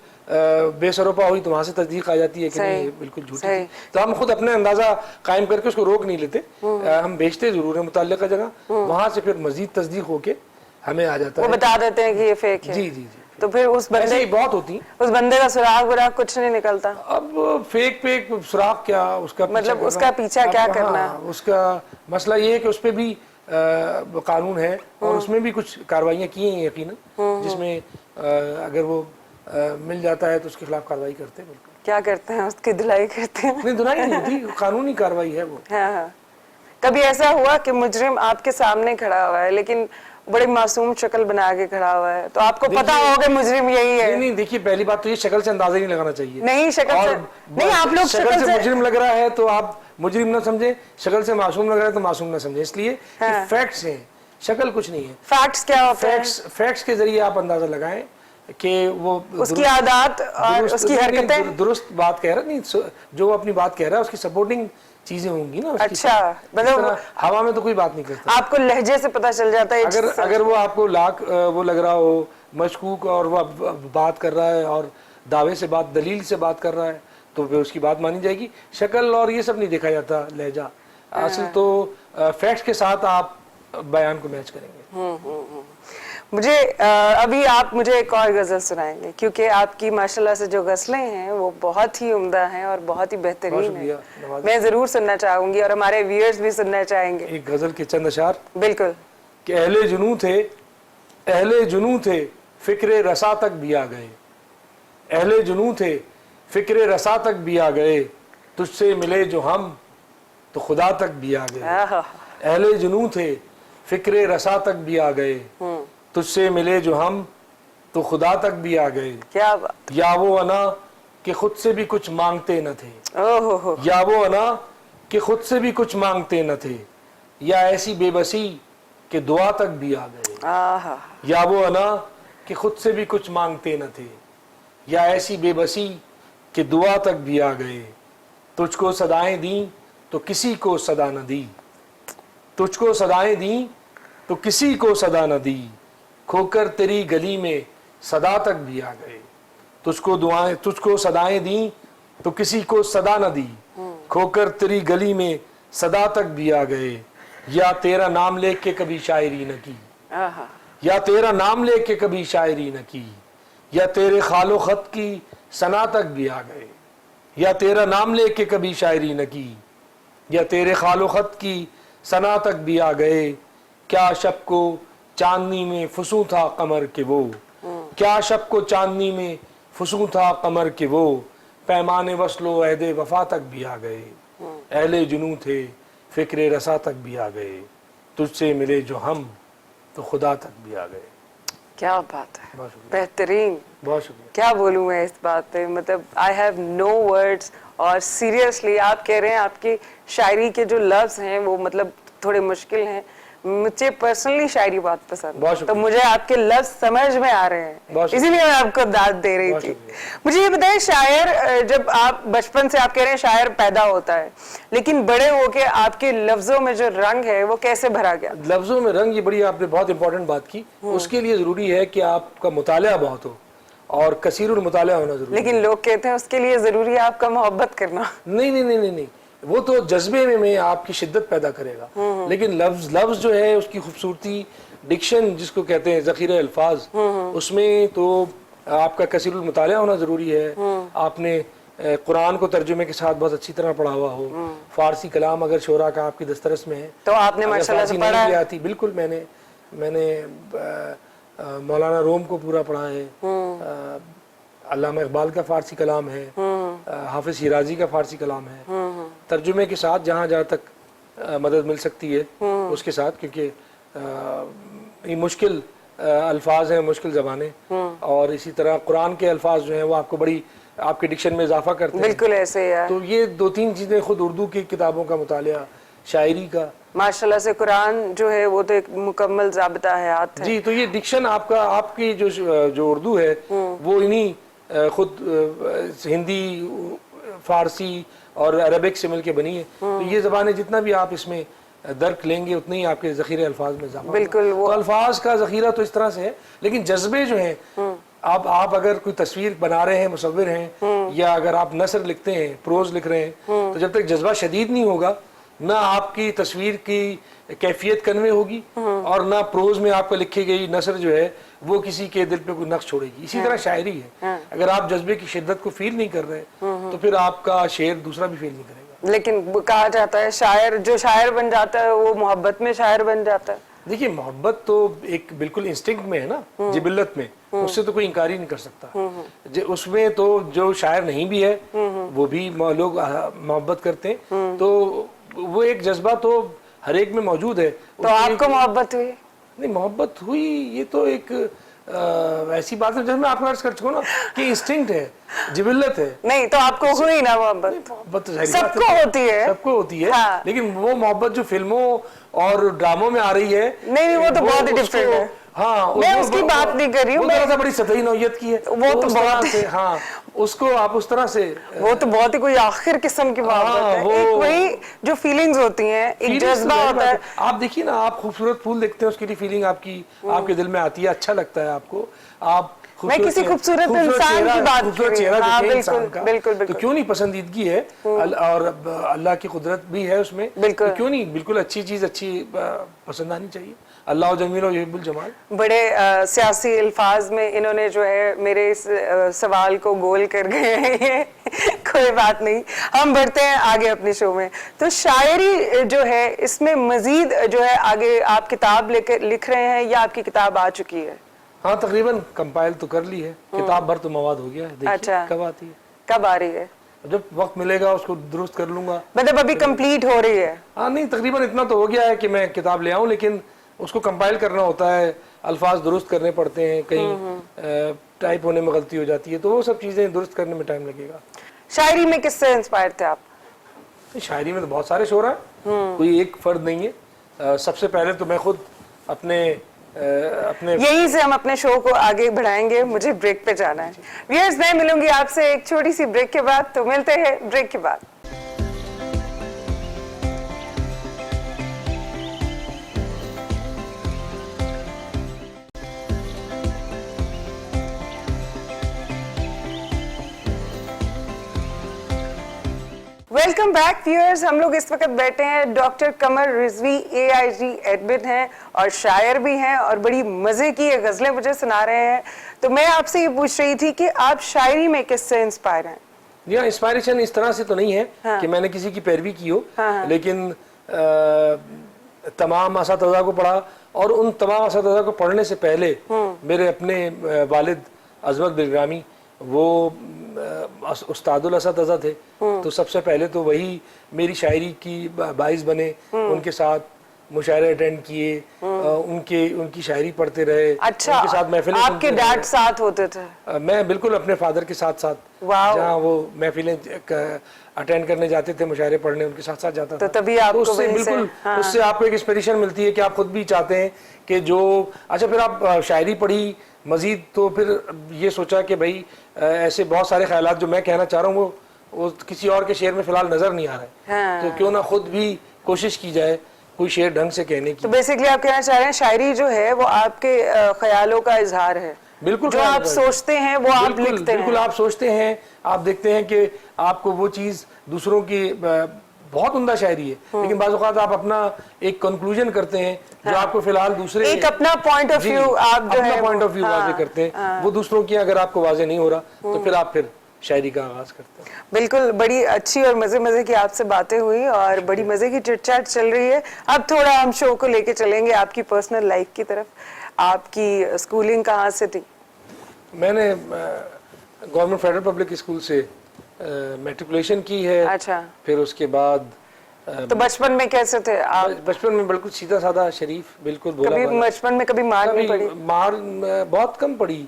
बेसरोपा हुई तो वहां से तस्दीक आ जाती है कि नहीं बिल्कुल झूठी थी, तो हम खुद अपने अंदाजा कायम करके उसको रोक नहीं लेते, हम भेजते जरूर है मुताल्लिका जगह, वहां से फिर मजीद तस्दीक होके हमें आ जाता है, वो बता देते हैं कि ये फेक है। जी जी जी। तो फिर उस बंदे ही बहुत होती, उस बंदे का सुराग वुराग कुछ नहीं निकलता? अब फेक पे सुराग क्या, उसका मतलब उसका पीछा क्या करना? उसका मसला ये है कि उस पे भी कानून है और उसमें भी कुछ कार्रवाइयाँ की हैं यकीनन, जिसमें अगर वो मिल जाता है तो उसके खिलाफ कार्रवाई करते हैं। बिल्कुल। क्या करते हैं? उसकी धुलाई करते हैं? नहीं, धुलाई नहीं होती, कानूनी कार्रवाई है वो। हाँ हाँ। कभी ऐसा हुआ कि मुजरिम आपके सामने खड़ा हुआ है लेकिन बड़ी मासूम शक्ल बना के खड़ा हुआ है, तो आपको पता होगा मुजरिम यही है? नहीं देखिए, पहली बात तो ये शक्ल से अंदाजा नहीं लगाना चाहिए। नहीं, शक्ल से नहीं, आप लोग शक्ल से मुजरिम लग रहा है तो आप मुजरिम ना समझे, शक्ल से मासूम लग रहा है तो मासूम ना समझे, इसलिए फैक्ट्स हैं, शक्ल कुछ नहीं है। फैक्ट्स क्या होते हैं? फैक्ट्स के जरिए आप अंदाजा लगाएं कि वो उसकी आदत और उसकी हरकतें। दुरुस्त बात कह रहा नहीं, जो अपनी बात कह रहा है उसकी सपोर्टिंग चीजें होंगी ना उसकी। अच्छा, मतलब हवा में तो कोई बात नहीं करता, आपको लहजे से पता चल जाता है। अगर वो आपको लाख वो लग रहा हो मशकूक और वो बात कर रहा है और दावे से बात, दलील से बात कर रहा है, तो फिर उसकी बात मानी जाएगी। शक्ल और ये सब नहीं देखा जाता, लहजा। असल तो फैक्ट्स के साथ आप बयान को मैच करेंगे। मुझे अभी आप मुझे एक और गजल सुनाएंगे, क्योंकि आपकी माशाल्लाह से जो गजलें हैं वो बहुत ही उम्दा हैं और बहुत ही बेहतरीन हैं। मैं जरूर सुनना चाहूंगी और हमारे व्यूअर्स भी सुनना चाहेंगे। एक गजल के चंद अशार। बिल्कुल। कि अहले जुनू थे फिक्रे रसा तक भी आ गए, अहले जुनू थे फिक्रे रसा तक भी आ गए, तुझसे मिले जो हम तो खुदा तक भी आ गए। अहले जुनू थे फिक्रे रसा तक भी आ गए, तुझसे मिले जो हम तो खुदा तक भी आ गए। क्या बात। या वो अना कि खुद से भी कुछ मांगते न थे, ओहो। या वो अना कि खुद से भी कुछ मांगते न थे, या ऐसी बेबसी कि दुआ तक भी आ गए। या वो अना कि खुद से भी कुछ मांगते न थे, या ऐसी बेबसी कि दुआ तक भी आ गए। तुझको सदाएं दी तो किसी को सदा न दी, तुझको सदाएं दी तो किसी को सदा न दी, खोकर तेरी गली में सदा तक भी आ गए। तुझको सदाएं दी तो किसी को सदा न दी, खोकर तेरी गली में सदा तक भी आ गए। या तेरा नाम लेके के कभी शायरी न की, या तेरा नाम लेके के कभी शायरी न की, या तेरे खालो खत की सना तक भी आ गए। या तेरा नाम लेके कभी शायरी न की, या तेरे खालो खत की सना तक भी आ गए। क्या शब को चांदनी में फुसू था कमर के वो, क्या शब को चांदनी में फुसू था कमर के वो, पैमाने वस्लो अहदे वफा तक भी आ गए। अहले जुनू थे फिक्रे रसा तक भी आ गए, तुझसे मिले जो हम तो खुदा तक भी आ गए। क्या बात है, बेहतरीन। बहुत शुक्रिया। क्या बोलूं मैं इस बात पे, मतलब आई हैव नो वर्ड्स। और सीरियसली आप कह रहे हैं आपकी शायरी के जो लफ्ज हैं वो मतलब थोड़े मुश्किल हैं। मुझे पर्सनली शायरी बहुत पसंद है, तो मुझे आपके लफ्ज समझ में आ रहे हैं, इसीलिए मैं आपको दाद दे रही थी। मुझे ये बताइए, शायर जब आप बचपन से आप कह रहे हैं शायर पैदा होता है, लेकिन बड़े होके आपके लफ्जों में जो रंग है वो कैसे भरा गया? लफ्जों में रंग, ये बड़ी आपने बहुत इंपॉर्टेंट बात की। उसके लिए जरूरी है कि आपका मुताला बहुत हो और कसीरुल मुताला होना जरूरी। लेकिन लोग कहते हैं उसके लिए जरूरी है आपका मोहब्बत करना। नहीं नहीं नहीं नहीं नहीं, वो तो जज्बे में आपकी शिद्दत पैदा करेगा, लेकिन लफ्ज जो है उसकी खूबसूरती, डिक्शन जिसको कहते हैं ज़ख़ीरा अल्फाज, उसमें तो आपका कसीरुल मुताला होना जरूरी है। आपने कुरान को तर्जुमे के साथ बहुत अच्छी तरह पढ़ा हुआ हो, फारसी कलाम अगर शोरा का आपकी दस्तरस में है तो आपने माशाल्लाह से पढ़ा है। आती, बिल्कुल। मैंने मौलाना रोम को पूरा पढ़ा है, अल्लामा इकबाल का फारसी कलाम है, हाफिज शिराजी का फारसी कलाम है, तर्जुमे के साथ जहाँ जहाँ तक मदद मिल सकती है उसके साथ, क्योंकि ये मुश्किल अल्फाज हैं, मुश्किल ज़बानें, और इसी तरह कुरान के अल्फाज जो हैं वो आपको बड़ी आपके डिक्शन में इजाफा करते हैं। बिल्कुल ऐसे यार। तो ये 2-3 चीज़ें खुद उर्दू की किताबों का मुतालिया, शायरी का, माशाल्लाह से कुरान जो है वो तो एक मुकम्मल ज़ाबिता हयात है। जी। तो ये डिक्शन आपका, आपकी जो उर्दू है वो इन्हीं खुद हिंदी, फारसी और अरबिक से मिलके बनी है। तो ये ज़बानें जितना भी आप इसमें दर्क लेंगे उतनी ही आपके ज़ख़ीरे अल्फाज में इजाफा बिल्कुल। तो अल्फाज का ज़ख़ीरा तो इस तरह से है, लेकिन जज्बे जो हैं, आप अगर कोई तस्वीर बना रहे हैं, मुसव्विर हैं, या अगर आप नसर लिखते हैं, प्रोज लिख रहे हैं, तो जब तक जज्बा शदीद नहीं होगा ना आपकी तस्वीर की कैफियत कन्वे होगी और ना प्रोज में आपको लिखी गई नसर जो है वो किसी के दिल पे कोई नक्श छोड़ेगी। इसी तरह शायरी है, अगर आप जज्बे की शिद्दत को फील नहीं कर रहे तो फिर आपका शेर दूसरा भी फील नहीं करेगा। लेकिन कहा जाता है शायर जो शायर बन जाता है वो मोहब्बत में शायर बन जाता है। देखिए, मोहब्बत तो एक बिल्कुल इंस्टिंक्ट में है ना, जिबिल्लत में, उससे तो कोई इनकार ही नहीं कर सकता। उसमें तो जो शायर नहीं भी है वो भी लोग मोहब्बत करते हैं, तो वो एक जज्बा तो हर एक में मौजूद है। तो आपको मोहब्बत हुई? नहीं, मोहब्बत हुई ये तो एक ऐसी बात है जैसे मैं आपको अर्ज कर चुका ना कि इंस्टिंक्ट है, जिबिल्लत है। नहीं तो आपको हुई ना मोहब्बत? मोहब्बत तो सबको होती है, सबको होती है। हाँ। लेकिन वो मोहब्बत जो फिल्मों और ड्रामों में आ रही है, नहीं वो तो बहुत ही डिफरेंट है। हाँ, मैं उसकी बात नहीं कर रही हूँ, मैं बड़ी सतही नौयत की है वो तो बहुत से, हाँ, उसको आप उस तरह से, वो तो बहुत ही कोई आखिर किस्म की मोहब्बत है। एक वही जो फीलिंग्स होती हैं, एक जज्बा होता है। आप देखिए ना, आप खूबसूरत फूल देखते हैं, उसकी भी फीलिंग आपके दिल में आती है, अच्छा लगता है आपको। आप मैं किसी खूबसूरत इंसान की बात कर रही हूँ। हाँ, बिल्कुल बिल्कुल। तो क्यों नहीं, पसंदीदगी है और अल्लाह की कुदरत भी है उसमें, बिल्कुल। तो क्यों नहीं, बिल्कुल अच्छी चीज अच्छी पसंद आनी चाहिए। अल्लाह जमील युहिब्बुल जमाल। बड़े सियासी अल्फाज में इन्होंने जो है मेरे इस सवाल को गोल कर गए हैं। कोई बात नहीं, हम बढ़ते हैं आगे अपने शो में। तो शायरी जो है इसमें मजीद जो है आगे आप किताब लेकर लिख रहे हैं या आपकी किताब आ चुकी है? हाँ, तकरीबन कंपाइल तो कर ली है, किताब भर तो मवाद हो गया है। देखिए अच्छा, कब आती है, कब आ रही है? जब वक्त मिलेगा उसको दुरुस्त कर लूंगा। मतलब अभी कंप्लीट हो रही है? हाँ, नहीं, तकरीबन इतना तो हो गया है कि मैं किताब ले आऊँ, लेकिन उसको कंपाइल करना होता है, अल्फाज दुरुस्त करने पड़ते हैं, कहीं टाइप होने में गलती हो जाती है, तो वो सब चीज़ें दुरुस्त करने में टाइम लगेगा। शायरी में किससे इंस्पायर थे आप? शायरी में तो बहुत सारे शोरा है, कोई एक फर्द नहीं है। सबसे पहले तो मैं खुद अपने यहीं से हम अपने शो को आगे बढ़ाएंगे। मुझे ब्रेक पे जाना है। व्यूअर्स, मैं मिलूंगी आपसे एक छोटी सी ब्रेक के बाद, तो मिलते हैं ब्रेक के बाद। Welcome back viewers. हम लोग इस वक्त बैठे हैं, डॉक्टर कमर रिजवी AIG एडमिन हैं और शायर भी हैं और बड़ी मज़े की ये गज़लें मुझे सुना रहे हैं। तो मैं आपसे ये पूछ रही थी कि आप शायरी में किससे इंस्पायर हैं? जी हाँ, इंस्पायरेशन इस तरह से तो नहीं है कि मैंने किसी की पैरवी की हो, लेकिन तमाम असातिज़ा को पढ़ा, और उन तमाम असातिज़ा को पढ़ने से पहले मेरे अपने वालिद अज़मत बिलग्रामी वो उस्तादुल असातिज़ा थे, तो सबसे पहले तो वही मेरी शायरी की बाइस बने। उनके साथ मुशायरे अटेंड किए, उनकी शायरी पढ़ते रहे। अच्छा, उनके साथ महफिलें, आपके डैड साथ होते थे? मैं बिल्कुल अपने फादर के साथ जहाँ वो महफिलें अटेंड करने जाते थे, मुशायरे पढ़ने, उनके साथ जाता था। तो तभी आपको उससे बिल्कुल उससे आपको एक इंस्पिरेशन मिलती है कि आप खुद भी चाहते हैं कि जो, अच्छा, फिर आप शायरी पढ़ी मजीद, तो फिर ये सोचा कि भाई ऐसे बहुत सारे ख्यालात जो मैं कहना चाह रहा हूँ वो किसी और के शेर में फिलहाल नजर नहीं आ रहा है, तो क्यों ना खुद भी कोशिश की जाए कोई शेर ढंग से कहने की। तो बेसिकली आप कहना चाह रहे हैं शायरी जो है वो आपके ख्यालों का इजहार है? बिल्कुल, जो आप सोचते हैं वो आप लिखते हैं? बिल्कुल, आप सोचते हैं, आप देखते हैं कि आपको वो चीज़ दूसरों की बहुत उम्दा शायरी है, लेकिन बाज़ औक़ात आप अपना एक कंक्लूजन करते हैं जो आपको फिलहाल दूसरे एक अपना पॉइंट ऑफ व्यू आप जो है पॉइंट ऑफ व्यू वाज़े करते हैं, वो दूसरों की अगर आपको वाज़े नहीं हो रहा तो फिर आप शायरी का आगाज करते हैं। बिल्कुल, बड़ी अच्छी और मजे की आपसे बातें हुई और बड़ी मजे की चिटचैट चल रही है। अब थोड़ा हम शो को लेके चलेंगे आपकी पर्सनल लाइफ की तरफ। आपकी स्कूलिंग कहाँ से थी? मैंने गवर्नमेंट फेडरल पब्लिक स्कूल से मैट्रिकुलेशन की है। अच्छा, फिर उसके बाद तो बचपन में कैसे थे आप? बचपन में बिल्कुल सीधा साधा शरीफ, बिल्कुल भोला कभी भाला। बचपन में कभी मार नहीं कभी पड़ी? मार बहुत कम पड़ी,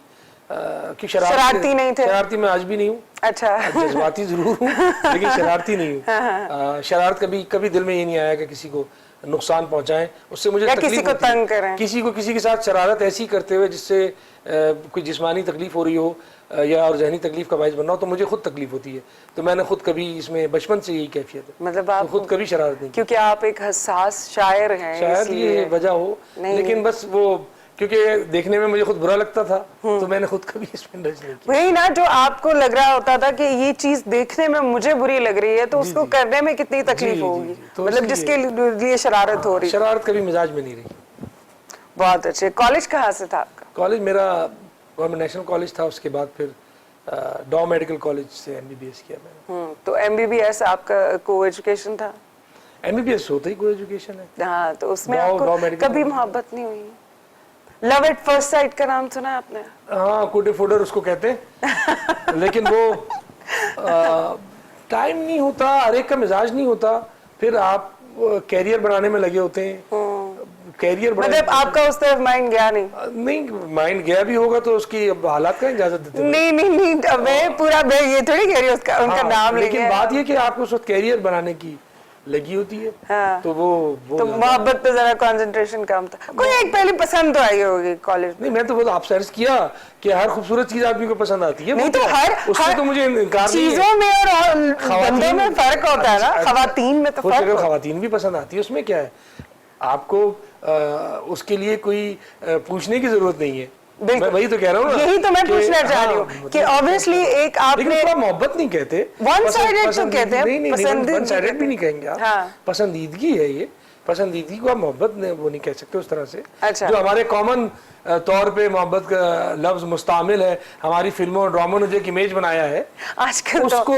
कि शरारती नहीं थे? शरारती मैं आज भी नहीं हूँ। अच्छा। जज्बाती जरूर हूँ लेकिन शरारती नहीं हूँ। शरारत कभी दिल में ये नहीं आया कि किसी को नुकसान पहुंचाएं, उससे मुझे या तकलीफ किसी को होती है। तंग करें। किसी के साथ शरारत ऐसी करते हुए जिससे कोई जिस्मानी तकलीफ हो रही हो या और जहनी तकलीफ का बायस बनना हो, तो मुझे खुद तकलीफ होती है। तो मैंने खुद कभी इसमें बचपन से यही कैफियत है, मतलब आप तो खुद कभी शरारत नहीं की। क्योंकि आप एक हसास शायर हैं, शायद ये वजह हो, लेकिन बस वो क्योंकि देखने में मुझे खुद बुरा लगता था, तो मैंने खुद कभी इसमें इंडल्ज नहीं किया। वही ना, जो आपको लग रहा होता था कि ये चीज देखने में मुझे बुरी लग रही है, तो उसको करने में कितनी तकलीफ होगी, तो मतलब जिसके लिए शरारत हो रही। शरारत कभी मिजाज में नहीं रही। बहुत अच्छे। कॉलेज कहाँ से था आपका? कॉलेज मेरा गवर्नमेंट नेशनल कॉलेज था, उसके बाद फिर डॉ मेडिकल कॉलेज से एमबीबीएस किया मैंने। तो एमबीबीएस आपका को एजुकेशन था? एमबीबीएस होता ही को एजुकेशन है। हाँ, तो उसमें Law आपको medical कभी मोहब्बत नहीं हुई? लव एट फर्स्ट साइट का नाम सुना है आपने? हाँ, कोटे फोडर उसको कहते हैं लेकिन वो टाइम नहीं होता, हर एक का मिजाज नहीं होता, फिर आप कैरियर बनाने में लगे होते हैं। कैरियर मतलब आपका उस तरफ माइंड गया नहीं? माइंड गया भी होगा तो उसकी हालात का इजाजत देते हैं। नहीं, मैं पूरा मैं ये थोड़ी कह रही हूँ उसका उनका नाम लेकिन लेके। बात ये कि आपको उस वक्त कैरियर बनाने की लगी होती है। हाँ। तो वो तो मोहब्बत पे जरा कंसंट्रेशन कम था। कोई एक पहली पसंद तो आई होगी कॉलेज में? नहीं, मैं तो वो आपसे अर्ज किया कि हर खूबसूरत चीज आदमी को पसंद आती है। नहीं, तो उससे तो मुझे इनकार नहीं है। चीजों में और बंदों में फर्क होता है ना, खवातीन में तो फर्क होता है। खवातीन भी पसंद आती है, उसमें क्या है, आपको उसके लिए कोई पूछने की जरूरत नहीं है। मैं वही तो कह रहा हूँ ना, यही तो मैं पूछना चाह रही हूँ कि ऑब्वियसली एक आपने लेकिन मोहब्बत नहीं कहते, वन साइडेड तो कहते हैं। नहीं, वन साइडेड भी नहीं कहेंगे आप। हाँ। पसंदीदगी है ये, पसंदीदगी को आप मोहब्बत वो नहीं कह सकते उस तरह से। अच्छा। जो हमारे कॉमन तौर पे मोहब्बत का लफ्ज मुस्तामिल है, हमारी फिल्मों और ड्रामों ने जो एक इमेज बनाया है, आजकल उसको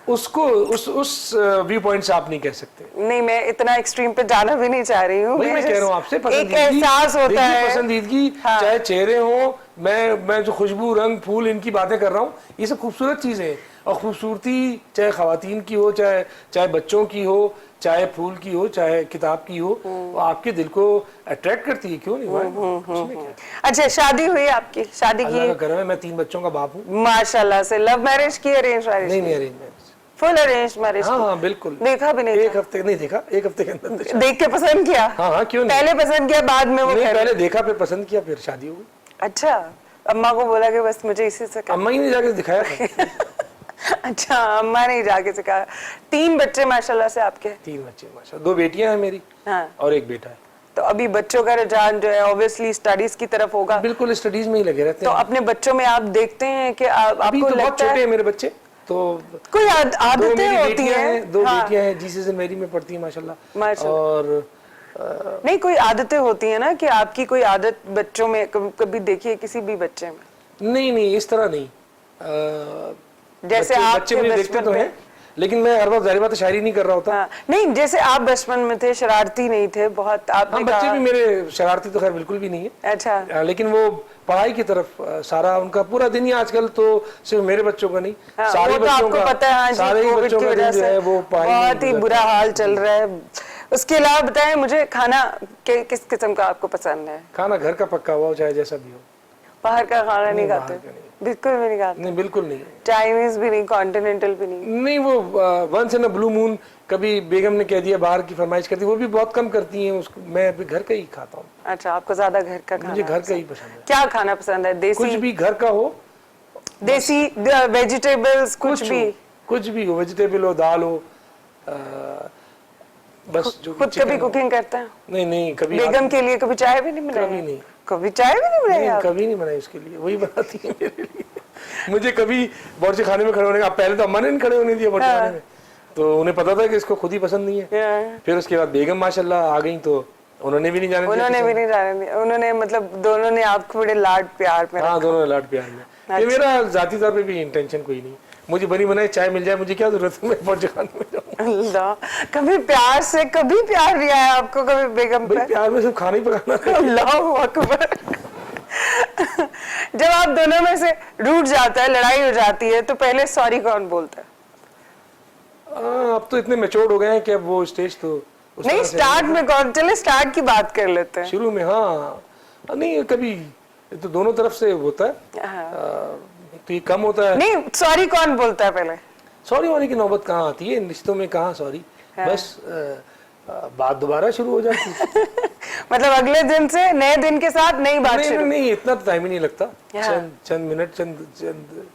उस व्यू पॉइंट से आप नहीं कह सकते। नहीं, मैं इतना एक्सट्रीम पे जाना भी नहीं चाह रही हूँ। मैं कह रहा हूँ आपसे, एक एहसास होता है। पसंदीदगी, हाँ। चाहे चेहरे हो, मैं जो खुशबू, रंग, फूल, इनकी बातें कर रहा हूँ, ये सब खूबसूरत चीजें हैं। और खूबसूरती चाहे खवातीन की हो, चाहे बच्चों की हो, चाहे फूल की हो, चाहे किताब की हो, वो आपके दिल को अट्रैक्ट करती है, क्यों नहीं? उसमें क्या है? अच्छा, शादी हुई आपकी? शादी की? अल्लाह का करम है, मैं 3 बच्चों का बाप हूँ। माशाल्लाह से। लव मैरिज की, अरेंज मैरिज? नहीं, arrange marriage. Full arrange marriage? हाँ, बिल्कुल। देखा भी नहीं? एक हफ्ते नहीं देखा, एक हफ्ते के अंदर देख के पसंद किया? हाँ, क्यों नहीं? पहले पसंद किया, बाद में वो पहले देखा, फिर पसंद किया, फिर शादी हो गई। अच्छा, अम्मा को बोला कि बस मुझे इसी से अम्मा ही ने जाके दिखाया था। अच्छा, अम्मा ने जाके सिखाया। 3 बच्चे माशाल्लाह से आपके? 3 बच्चे माशाल्लाह। 2 बेटियां हैं मेरी। हाँ। और 1 बेटा है। तो अभी बच्चों का रुझान जो है ऑब्वियसली स्टडीज की तरफ होगा। बिल्कुल, स्टडीज में ही लगे रहते तो हैं। अपने बच्चों में आप देखते हैं कि आपको बहुत लगता छोटे है हैं मेरे बच्चे, तो कोई आदतें होती हैं? 2 बेटियां हैं, जीसीसी मेरी में पढ़ती है माशाल्लाह। और नहीं, कोई आदतें होती है ना कि आपकी कोई आदत बच्चों में कभी देखिए किसी भी बच्चे में? नहीं, इस तरह नहीं। जैसे आप बच्चे मुझे देखते तो हैं, लेकिन मैं हर वक्त जाहिर बात है शायरी नहीं कर रहा होता। हाँ, नहीं, जैसे आप बचपन में थे, शरारती नहीं थे बहुत? आपने बच्चे भी मेरे शरारती तो खैर बिल्कुल भी नहीं है। अच्छा। लेकिन वो पढ़ाई की तरफ सारा उनका पूरा दिन ही आजकल, तो सिर्फ मेरे बच्चों का नहीं, सारे वो तो बच्चों आपको का, पता है। हाँ जी, सारे ही कोविड बच्चों की का वजह दिन जो से है वो पढ़ाई में बहुत ही बुरा हाल चल रहा है। उसके अलावा बताएं मुझे, खाना किस किस्म का आपको पसंद है? खाना घर का पक्का हुआ हो, चाहे जैसा भी हो। बाहर का खाना नहीं बाहर खाते? का नहीं। बिल्कुल भी नहीं खाते? नहीं, बिल्कुल नहीं। चाइनीज भी नहीं, कॉन्टिनेंटल भी नहीं? नहीं, वो once in a blue moon कभी बेगम ने कह दिया बाहर की फरमाइश करती, वो भी बहुत कम करती हैं उसको। मैं अभी घर का ही खाता हूँ। अच्छा, आपको ज्यादा घर का खाना? मुझे घर का ही पसंद है। क्या खाना पसंद है? देसी? कुछ भी घर का हो, देसी वेजिटेबल्स, कुछ भी हो, वेजिटेबल हो, दाल हो, बस जो खुद कभी कुकिंग करते हैं? नहीं, कभी बेगम के लिए कभी चाय भी नहीं बनाई? कभी नहीं। कभी चाय भी नहीं बनाई? कभी नहीं बनाई उसके लिए, वही बनाती है मेरे लिए। मुझे कभी बावर्ची खाने में खड़े होने का, पहले तो अम्मा ने नहीं खड़े होने दिया बावर्ची खाने में, तो उन्हें पता था कि इसको खुद ही पसंद नहीं है। फिर उसके बाद बेगम माशाल्लाह आ गई, तो उन्होंने भी नहीं जाने दिया। उन्होंने भी नहीं जाने दिया? उन्होंने मतलब दोनों ने आपको बड़े लाड प्यार में? हाँ, दोनों ने लाड प्यार में। ये मेरा जाती तौर पे भी इंटेंशन कोई नहीं, मुझे बनी बनाई चाय मिल जाए, मुझे क्या जरूरत है मैं बावर्ची खाने में जाऊँ। अल्लाह, कभी प्यार से कभी प्यार नहीं आया आपको कभी बेगम पे? प्यार में सिर्फ खाना ही पकाना। अल्लाहू अकबर। जब आप दोनों में से रूठ जाता है, लड़ाई हो जाती है, तो पहले सॉरी कौन बोलता है? अब तो इतने मैच्योर्ड हो गए हैं कि अब वो स्टेज तो उस नहीं, तरह से स्टार्ट में कौन, चले स्टार्ट की बात कर लेते हैं। शुरू में, हाँ नहीं कभी ये तो दोनों तरफ से होता है। हाँ। तो ये कम होता है। नहीं, सॉरी कौन बोलता है पहले? सॉरी वाली की नौबत कहाँ आती है इन रिश्तों में, कहाँ सॉरी। बस बात दोबारा शुरू हो जाती है। मतलब अगले दिन से, नए दिन के साथ नई बात नहीं, शुरू। नहीं इतना टाइम ही नहीं लगता। हाँ। चंद मिनट, चंद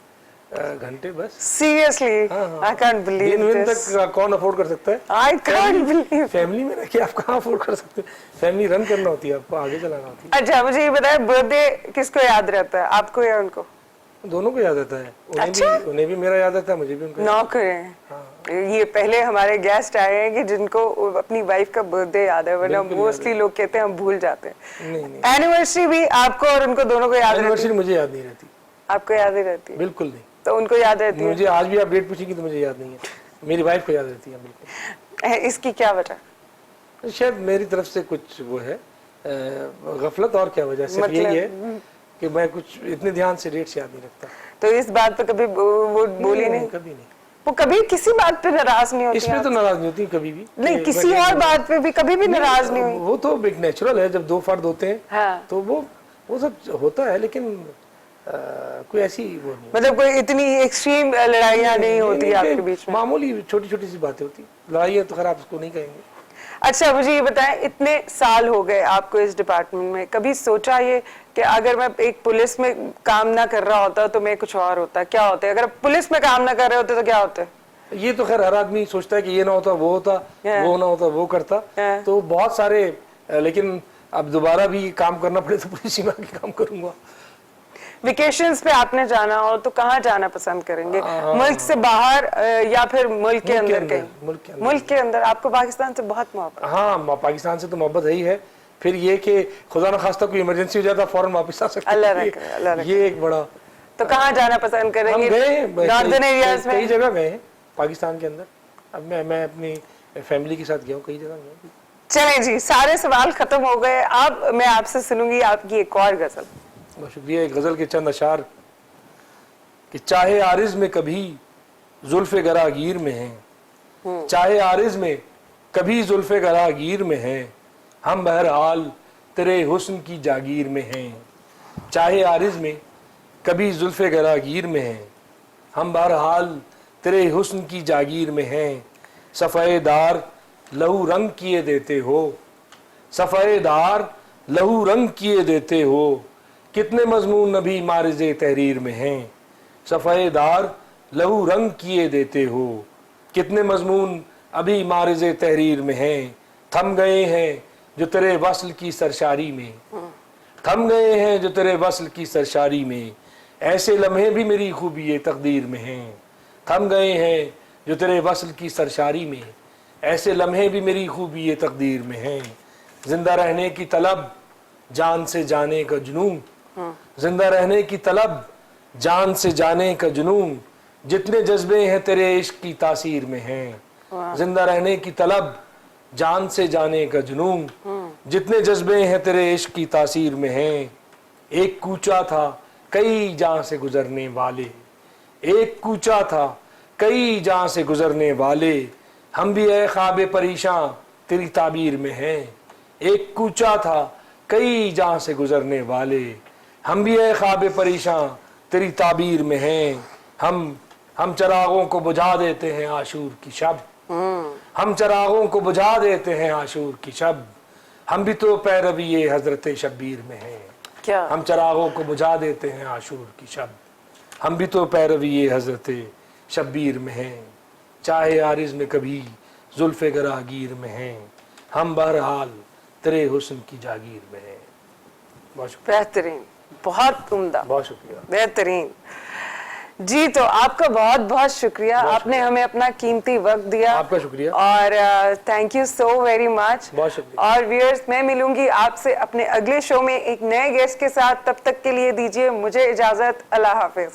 घंटे बस। सीरियसली, हाँ। आई कांट बिलीव दिन दिस। तक कौन अफोर्ड कर सकता है? I can't believe. फैमिली में रह के आप कहाँ अफोर्ड कर सकते हैं? फैमिली रन करना होती है, आपको आगे चलाना होती अच्छा, मुझे ये बताया, बर्थडे किसको याद रहता है, आपको या उनको? है। दोनों को याद आता है। अच्छा? उन्हें भी मेरा याद आता है, मुझे भी उनका। नौ करें। ये पहले हमारे गेस्ट आए हैं कि जिनको अपनी वाइफ का बर्थडे याद है, वरना मोस्टली लोग कहते हैं हम भूल जाते हैं। नहीं, एनिवर्सरी भी आपको और उनको दोनों को याद रहती है? एनिवर्सरी मुझे याद नहीं रहती। आपको याद ही रहती है? बिल्कुल नहीं। तो उनको याद रहती है? मुझे आज भी आप डेट पूछेंगी तो मुझे याद नहीं है। मेरी वाइफ को याद रहती है बिल्कुल। इसकी क्या वजह? शायद मेरी तरफ से कुछ वो है गफलत, और क्या वजह, सिर्फ यही है कि मैं कुछ इतने ध्यान से डेट्स याद नहीं रखता। तो इस बात पे कभी वो बोली नहीं? कभी नहीं। वो कभी किसी बात पे नाराज नहीं होती? इसमें तो नाराज नहीं होती कभी भी। नहीं, किसी और बात पे भी कभी भी नाराज नहीं हुई? वो तो एक नेचुरल है, जब दो फर्द होते हैं हाँ। तो वो सब होता है, लेकिन कोई ऐसी वो नहीं। मतलब कोई इतनी एक्सट्रीम लड़ाइयाँ नहीं होती है आपके बीच में? मामूली छोटी छोटी सी बातें होती, लड़ाइयाँ तो खैर आप उसको नहीं कहेंगे। अच्छा, मुझे ये बताएं, इतने साल हो गए आपको इस डिपार्टमेंट में, कभी सोचा ये कि अगर मैं एक पुलिस में काम ना कर रहा होता तो मैं कुछ और होता? क्या होता है अगर पुलिस में काम ना कर रहे होते तो क्या होता? ये तो खैर हर आदमी सोचता है कि ये ना होता वो होता, वो ना होता वो करता। तो बहुत सारे, लेकिन अब दोबारा भी काम करना पड़े तो पुलिस में आके काम करूंगा। वेकेशंस पे आपने जाना हो तो कहाँ जाना पसंद करेंगे? मुल्क से बाहर या फिर मुल्क के अंदर कहीं? मुल्क के अंदर। आपको पाकिस्तान से बहुत मोहब्बत? हाँ, पाकिस्तान से तो मोहब्बत है ही है। फिर ये कि खुदा न खास्ता कोई इमरजेंसी हो जाता फौरन वापस आ सकते हैं। अल्लाह रखे। ये एक बड़ा। तो कहाँ जाना पसंद करेंगे? नॉर्दर्न एरियाज में? कई जगह गए हैं पाकिस्तान के अंदर। अब मैं अपनी फैमिली के साथ गया हूँ, कई जगह गया। चलें जी, सारे सवाल खत्म हो गए। अब मैं आपसे सुनूंगी आपकी एक और गजल। बहुत शुक्रिया। एक गजल के चंद अशार कि चाहे आरिज में कभी जुल्फे गरागीर में हैं, चाहे आरिज में कभी जुल्फे गरागीर में हैं, हम बहरहाल तेरे हुस्न की जागीर में हैं। चाहे आरिज में कभी जुल्फे गरागीर में हैं, हम बहरहाल तेरे हुस्न की जागीर में हैं। सफ़ेदार लहू रंग किए देते हो, सफ़ेदार लहू रंग किए देते हो, कितने मजमून नबी मारिज़े तहरीर में हैं। सफ़ेदार लहू रंग किए देते हो, कितने मजमून अभी मारिज़े तहरीर में हैं। थम गए हैं जो तेरे वस्ल की सरशारी में, थम गए हैं जो तेरे वस्ल की सरशारी में, ऐसे लम्हे भी मेरी खूबी तकदीर में हैं। थम गए हैं जो तेरे वस्ल की सरशारी में, ऐसे लम्हे भी मेरी खूबी तकदीर में हैं। जिंदा रहने की तलब, जान से जाने का जुनून, जिंदा रहने की तलब, जान से जाने का जुनून, जितने जज्बे हैं तेरे इश्क की तासीर में हैं। जिंदा रहने की तलब, जान से जाने का जुनून, जितने जज्बे हैं तेरे इश्क की तासीर में हैं। एक कूचा था कई जहां से गुजरने वाले, एक कूचा था कई जहां से गुजरने वाले, हम भी ए ख्वाबे परेशान तेरी ताबीर में हैं। एक कूचा था कई जहां से गुजरने वाले, हम भी ए ख्वाबे परेशान तेरी ताबीर में हैं। हम चरागों को बुझा देते हैं आशूर की शब, हम चरागों को बुझा देते हैं आशूर की शब, हम भी तो पैरवी हजरत शब्बीर में हैं। क्या? हम चरागों को बुझा देते हैं आशूर की शब, हम भी तो पैरवी हजरत शब्बीर में हैं। चाहे आरिज में कभी जुल्फे गरागीर में हैं, हम बहरहाल तेरे हुस्न की जागीर में हैं। बहुत बेहतरीन, बहुत उम्दा, बहुत शुक्रिया। बेहतरीन जी। तो आपका बहुत बहुत शुक्रिया, आपने हमें अपना कीमती वक्त दिया। आपका शुक्रिया और thank you so very much. बहुत शुक्रिया। और व्यूअर्स, मैं मिलूंगी आपसे अपने अगले शो में एक नए गेस्ट के साथ। तब तक के लिए दीजिए मुझे इजाजत। अल्लाह हाफिज।